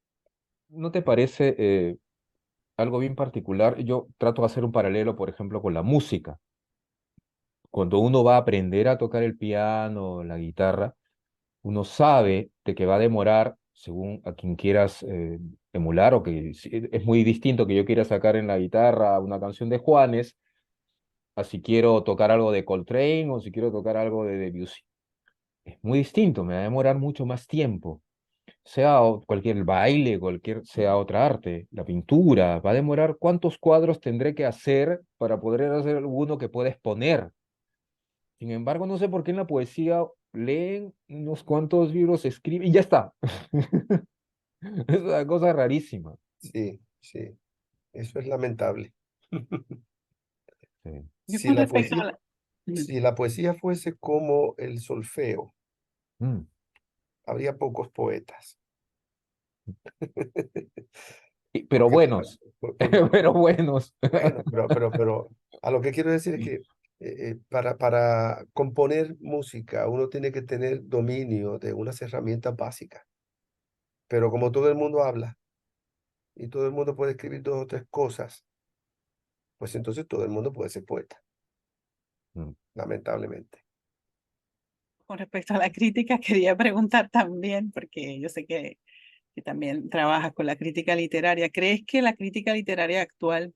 ¿No te parece algo bien particular? Yo trato de hacer un paralelo, por ejemplo, con la música. Cuando uno va a aprender a tocar el piano, la guitarra, uno sabe de que va a demorar, según a quien quieras emular, o que es muy distinto que yo quiera sacar en la guitarra una canción de Juanes, a si quiero tocar algo de Coltrane o si quiero tocar algo de Debussy. Es muy distinto, me va a demorar mucho más tiempo. Sea cualquier baile, sea otra arte, la pintura, va a demorar cuántos cuadros tendré que hacer para poder hacer alguno que pueda exponer. Sin embargo, no sé por qué en la poesía leen unos cuantos libros, escriben y ya está. Es una cosa rarísima. Sí, sí, eso es lamentable. Sí. Yo Si con la respecto poesía, a la... Ujú. si la poesía fuese como el solfeo, Mm. habría pocos poetas. Pero Porque, buenos, porque, pero buenos. bueno, pero a lo que quiero decir es que para componer música uno tiene que tener dominio de unas herramientas básicas. Pero como todo el mundo habla y todo el mundo puede escribir dos o tres cosas, pues entonces todo el mundo puede ser poeta, Mm. lamentablemente. Con respecto a la crítica, quería preguntar también, porque yo sé que también trabajas con la crítica literaria. ¿Crees que la crítica literaria actual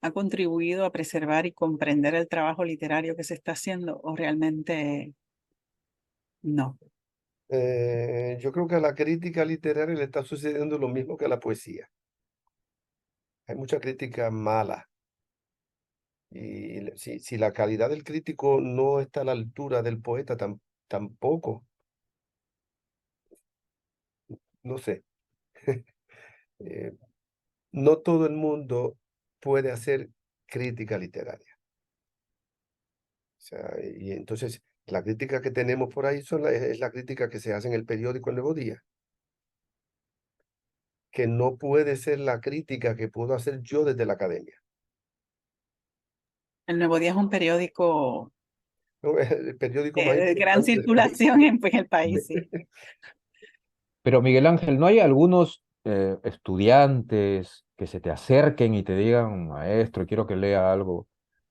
ha contribuido a preservar y comprender el trabajo literario que se está haciendo o realmente no? Yo creo que a la crítica literaria le está sucediendo lo mismo que a la poesía. Hay mucha crítica mala. Y si la calidad del crítico no está a la altura del poeta, tampoco, no sé. Eh, no todo el mundo puede hacer crítica literaria. O sea, y entonces la crítica que tenemos por ahí es la crítica que se hace en el periódico El Nuevo Día, que no puede ser la crítica que puedo hacer yo desde la academia. El Nuevo Día es un periódico ¿No? Es el periódico más de gran importante del país. circulación en el país, sí. Pero Miguel Ángel, ¿no hay algunos estudiantes que se te acerquen y te digan, maestro, quiero que lea algo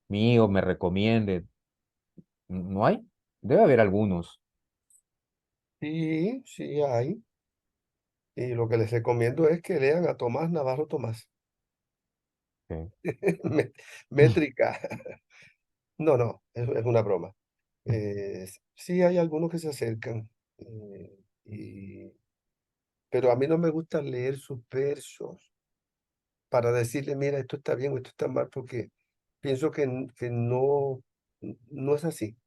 mío, me recomiende? ¿No hay? Debe haber algunos. Sí, sí hay. Y lo que les recomiendo es que lean a Tomás Navarro Tomás. Sí. Mé- Métrica. No, no, es una broma. Sí hay algunos que se acercan, pero a mí no me gusta leer sus versos para decirle, mira, esto está bien o esto está mal, porque pienso que no es así,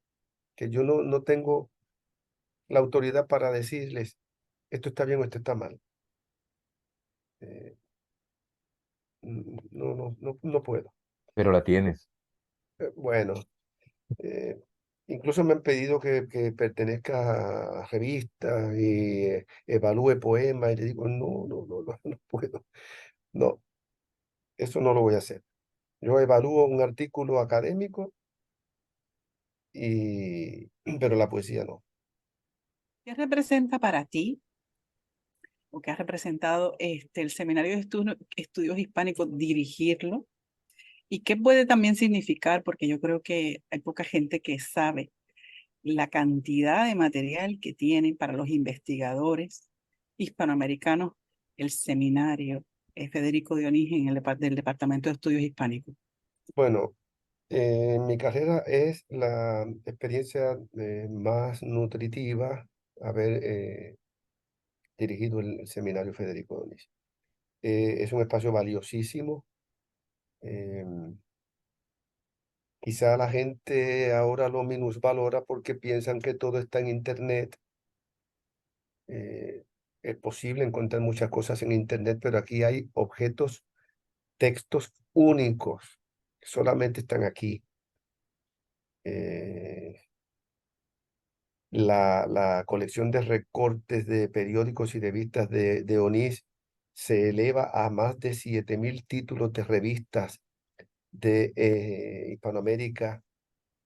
que yo no tengo la autoridad para decirles, esto está bien o esto está mal. Eh, no puedo. Pero la tienes. Bueno, eh, incluso me han pedido que pertenezca a revistas y evalúe poemas y le digo, no puedo. No, eso no lo voy a hacer. Yo evalúo un artículo académico pero la poesía no. ¿Qué representa para ti o qué ha representado el Seminario de Estudios Hispánicos dirigirlo? ¿Y qué puede también significar? Porque yo creo que hay poca gente que sabe la cantidad de material que tiene para los investigadores hispanoamericanos el seminario Federico Dionís en del Departamento de Estudios Hispánicos. Bueno, mi carrera es la experiencia más nutritiva haber dirigido el seminario Federico Donis. Es un espacio valiosísimo. em, Quizá la gente ahora lo minusvalora porque piensan que todo está en Internet. Eh, es posible encontrar muchas cosas en Internet, pero aquí hay objetos, textos únicos que solamente están aquí. Eh, la colección de recortes de periódicos y revistas de Onís se eleva a más de 7.000 títulos de revistas de Hispanoamérica,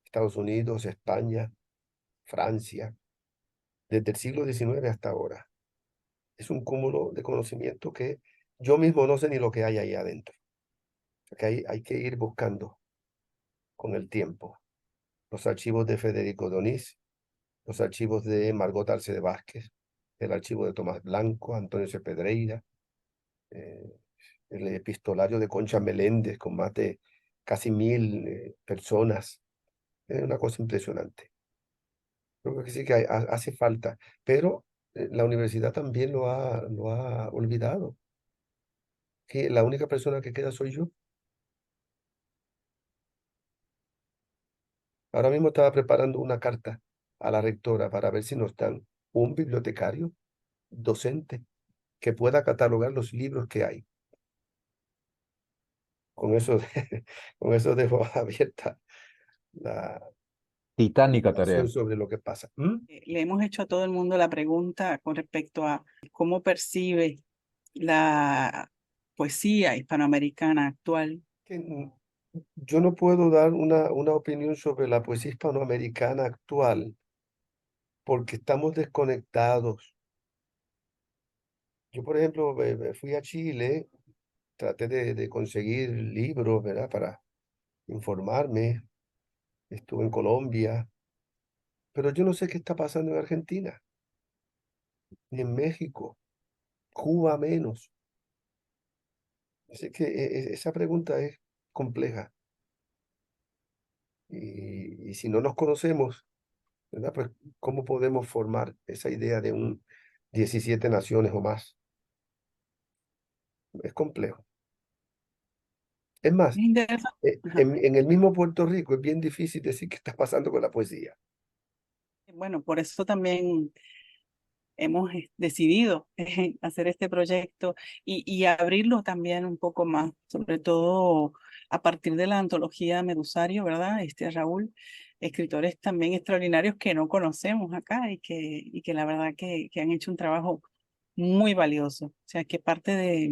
Estados Unidos, España, Francia, desde el siglo XIX hasta ahora. Es un cúmulo de conocimiento que yo mismo no sé ni lo que hay ahí adentro. O sea que hay que ir buscando con el tiempo. Los archivos de Federico Donís, los archivos de Margot Arce de Vázquez, el archivo de Tomás Blanco, Antonio C. Pedreira, eh, el epistolario de Concha Meléndez con más de casi 1.000 personas. Es una cosa impresionante. Creo que sí que hace falta, pero la universidad también lo ha olvidado, que la única persona que queda soy yo. Ahora mismo estaba preparando una carta a la rectora para ver si nos dan un bibliotecario docente que pueda catalogar los libros que hay. Con eso, con eso dejo abierta la Titánica información tarea. sobre lo que pasa. ¿Mm? Le hemos hecho a todo el mundo la pregunta con respecto a cómo percibe la poesía hispanoamericana actual. Que, yo no puedo dar una opinión sobre la poesía hispanoamericana actual porque estamos desconectados. Yo, por ejemplo, me fui a Chile, traté de conseguir libros, ¿verdad? Para informarme. Estuve en Colombia, pero yo no sé qué está pasando en Argentina, ni en México, Cuba menos. Así que esa pregunta es compleja. Y si no nos conocemos, ¿verdad? Pues, ¿cómo podemos formar esa idea de un 17 naciones o más? Es complejo. Es más, Es interesante. Ajá. en el mismo Puerto Rico es bien difícil decir qué está pasando con la poesía. Bueno, por eso también hemos decidido hacer este proyecto y abrirlo también un poco más, sobre todo a partir de la antología Medusario, ¿verdad? Raúl, escritores también extraordinarios que no conocemos acá y que la verdad que han hecho un trabajo muy valioso. O sea, que parte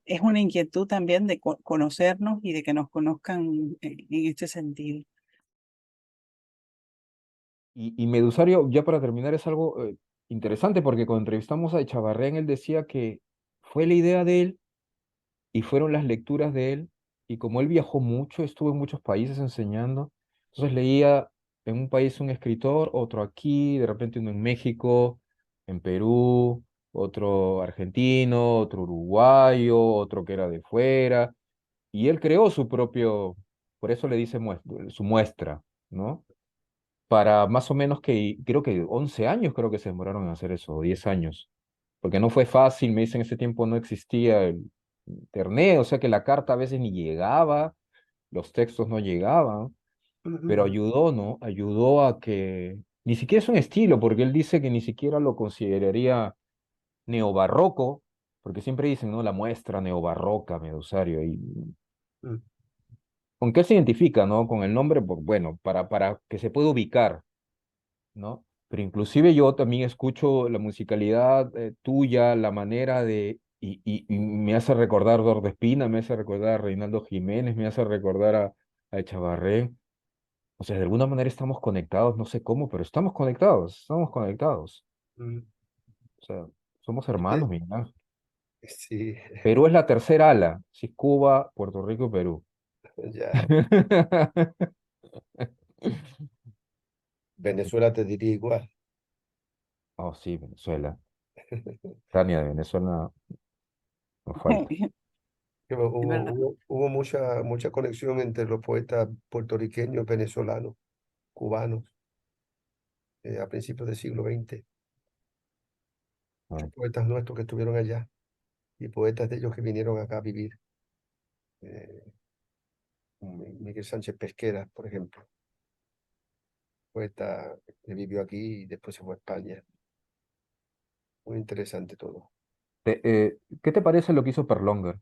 es una inquietud también de conocernos y de que nos conozcan en este sentido. Y Medusario, ya para terminar, es algo interesante porque cuando entrevistamos a Echavarren, él decía que fue la idea de él y fueron las lecturas de él. Y como él viajó mucho, estuvo en muchos países enseñando, entonces leía en un país un escritor, otro aquí, de repente uno en México, en Perú, otro argentino, otro uruguayo, otro que era de fuera. Y él creó su propio, por eso le dice su muestra, ¿no? Para más o menos que, creo que 11 años creo que se demoraron en hacer eso, o 10 años, porque no fue fácil, me dicen, en ese tiempo no existía el internet, o sea que la carta a veces ni llegaba, los textos no llegaban, pero Ujú, ayudó, ¿no? Ayudó a que, ni siquiera es un estilo, porque él dice que ni siquiera lo consideraría neobarroco, porque siempre dicen, ¿no? La muestra neobarroca, Medusario, y ujú, ¿con qué se identifica, no? Con el nombre, pues, bueno, para que se pueda ubicar, ¿no? Pero inclusive yo también escucho la musicalidad tuya, la manera de, y me hace recordar Dor Espina, me hace recordar a Reinaldo Jiménez, me hace recordar a Echavarren. O sea, de alguna manera estamos conectados, no sé cómo, pero estamos conectados, estamos conectados. ujú. O sea, somos Este, hermanos, mira. sí, Perú es la tercera ala, sí, Cuba, Puerto Rico y Perú. ya. Venezuela te diría igual. Oh, sí, Venezuela. Tania de Venezuela nos falta. Que Es verdad. hubo mucha conexión entre los poetas puertorriqueños, venezolanos, cubanos, a principios del siglo XX. Ah, Muchos poetas nuestros que estuvieron allá y poetas de ellos que vinieron acá a vivir. eh, Miguel Sánchez Pesquera, por ejemplo, poeta que vivió aquí y después se fue a España. Muy interesante todo. ¿Qué te parece lo que hizo Perlonger?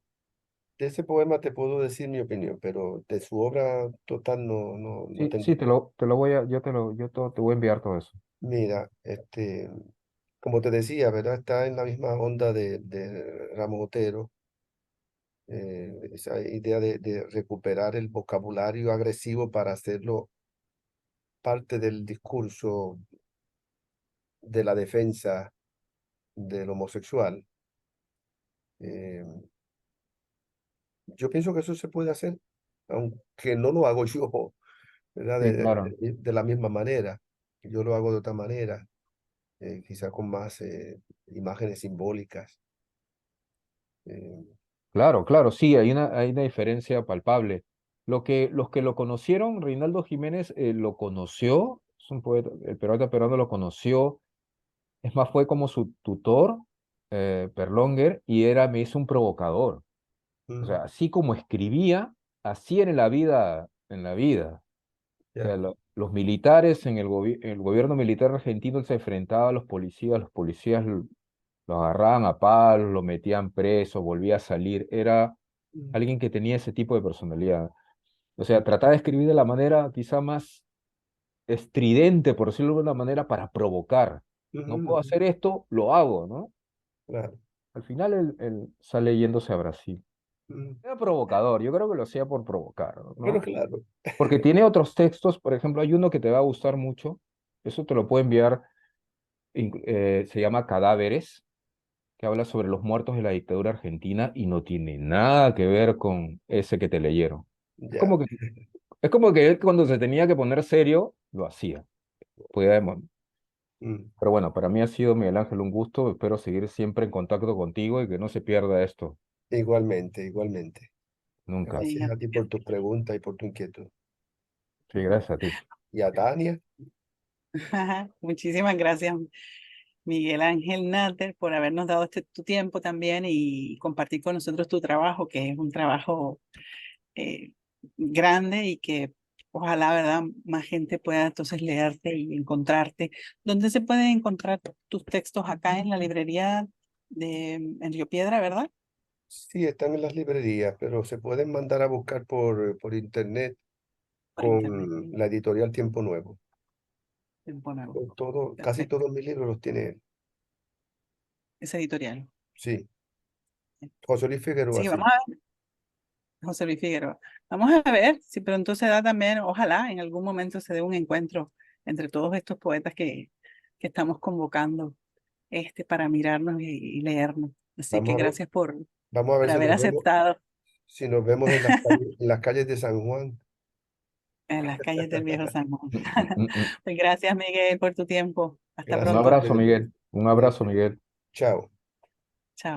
De ese poema te puedo decir mi opinión, pero de su obra total no Sí, tengo. sí, te lo voy a, te voy a enviar todo eso. Mira, como te decía, ¿verdad? Está en la misma onda de Ramos Otero, esa idea de recuperar el vocabulario agresivo para hacerlo parte del discurso de la defensa del homosexual. Eh, yo pienso que eso se puede hacer, aunque no lo hago yo, ¿verdad? Sí, claro. De la misma manera. Yo lo hago de otra manera, quizás con más imágenes simbólicas. eh, Claro, claro, sí, hay una diferencia palpable. Los que lo conocieron, Reinaldo Jiménez lo conoció, es un poeta, el poeta peruano lo conoció, es más, fue como su tutor, Perlonger, y me hizo un provocador. O mm, sea, así como escribía, así era en la vida, en la vida. O sea, ya, los militares el gobierno militar argentino se enfrentaba a los policías lo agarraban a palos, lo metían preso, volvía a salir. Era mm, alguien que tenía ese tipo de personalidad. O sea, mm, trataba de escribir de la manera quizá más estridente, por decirlo de una manera, para provocar. No puedo mm, hacer esto, lo hago, ¿no? claro. Al final él sale yéndose a Brasil. Mm. Era provocador, yo creo que lo hacía por provocar, Bueno, ¿no? claro. Porque tiene otros textos, por ejemplo, hay uno que te va a gustar mucho, eso te lo puedo enviar, se llama Cadáveres, que habla sobre los muertos de la dictadura argentina y no tiene nada que ver con ese que te leyeron. Es Ya. como que, es como que él cuando se tenía que poner serio, lo hacía. Mm. Pero bueno, para mí ha sido, Miguel Ángel, un gusto. Espero seguir siempre en contacto contigo y que no se pierda esto. Igualmente, igualmente. nunca. Sí, Gracias a ti por tu pregunta y por tu inquietud. Sí, gracias a ti. Y a Tania, muchísimas gracias, Miguel Ángel Náter, por habernos dado tu tiempo también y compartir con nosotros tu trabajo, que es un trabajo eh, grande y que ojalá, ¿verdad?, más gente pueda entonces leerte y encontrarte. ¿Dónde se pueden encontrar tus textos? Acá en la librería en Río Piedra, ¿verdad? sí, están en las librerías, pero se pueden mandar a buscar por internet Por internet. con la editorial Tiempo Nuevo. Tiempo Nuevo. Casi Perfecto. todos mis libros los tiene él. Es editorial. Sí, José Luis Figueroa, Sí, sí. vamos a ver, José Luis Figueroa. Vamos a ver si pronto se da también, ojalá en algún momento se dé un encuentro entre todos estos poetas que estamos convocando para mirarnos y leernos. Así que Vamos a ver, gracias vamos a ver por si haber aceptado nos vemos en las calles de San Juan. en las calles del Viejo San Juan. Mm, mm, mm, mm. Pues gracias, Miguel, por tu tiempo. Hasta Un Gracias a pronto. abrazo, ustedes. Miguel. Un abrazo, Cuídense. Miguel. Chao. Chao.